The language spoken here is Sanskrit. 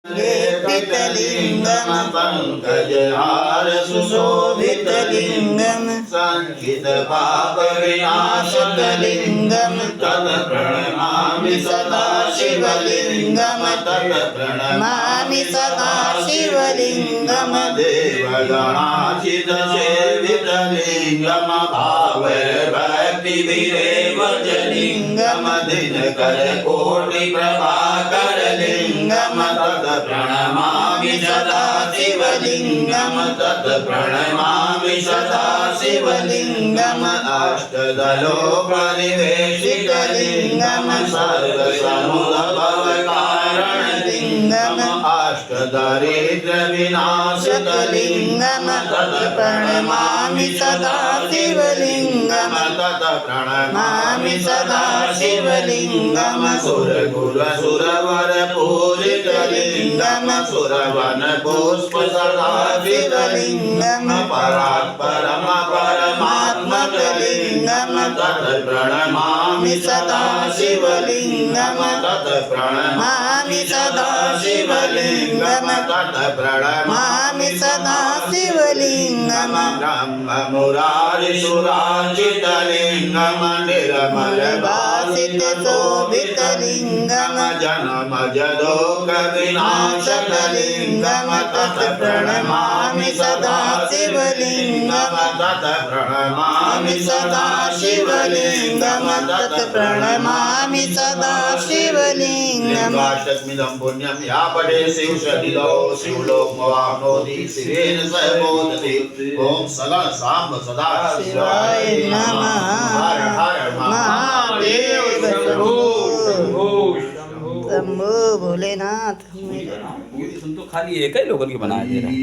लेपितलिङ्गं पङ्कजहार सुशोभितलिङ्गं सञ्चितपापविनाशकलिङ्गं तत् प्रणमामि सदा शिवलिङ्गं तत् प्रणमामि सदा शिवलिङ्गं देवगणाचितसेवितलिङ्गं भावैर्भक्तिभिरेव च लिङ्गं दिनकरकोटिप्रभाकरलिङ्गं तत् प्रणमामि सदा शिवलिङ्गं तत् प्रणमामि सदा शिवलिङ्गम् अष्टदलोपरिवेशितलिङ्गं सर्वसमुद्भवकारणलिङ्गम् अष्टदरिद्रविनाशकलिङ्गं तत् प्रणमामि सदा शिवलिङ्गं तत् प्रणमामि सदा शिवलिङ्गं सुरगुरुसुरवरपूजितलिङ्गं सुरवनपुष्पसदा शिवलिङ्गं परात्परम परमात्मकलिङ्गं तत् प्रणमामि सदा शिवलिङ्गं तत् प्रणमामि सदा शिवलिङ्गं तत् प्रणमामि सदा शिवलिङ्गं ब्रह्ममुरारिसुरार्चितलिङ्गं निर्मलभासितशोभितलिङ्गं जनमजदोकविनाशकलिङ्गं तत् प्रणमामि सदा शिवलिङ्गं तत् प्रणमामि सदा शिवलिङ्गं तत् प्रणमामि सदा शिवलिङ्गं लिङ्गाष्टकमिदं पुण्यं या पठे शिवशनिलो शिवलोकमवाप्नोति शिवेन सह मोदते ॐ सदा साम्ब सदा शिवाय नमः हर हर महादेव शंभो शंभो भोलेनाथ। तुम तो खाली एक ही लोगों की बना दे रहा है।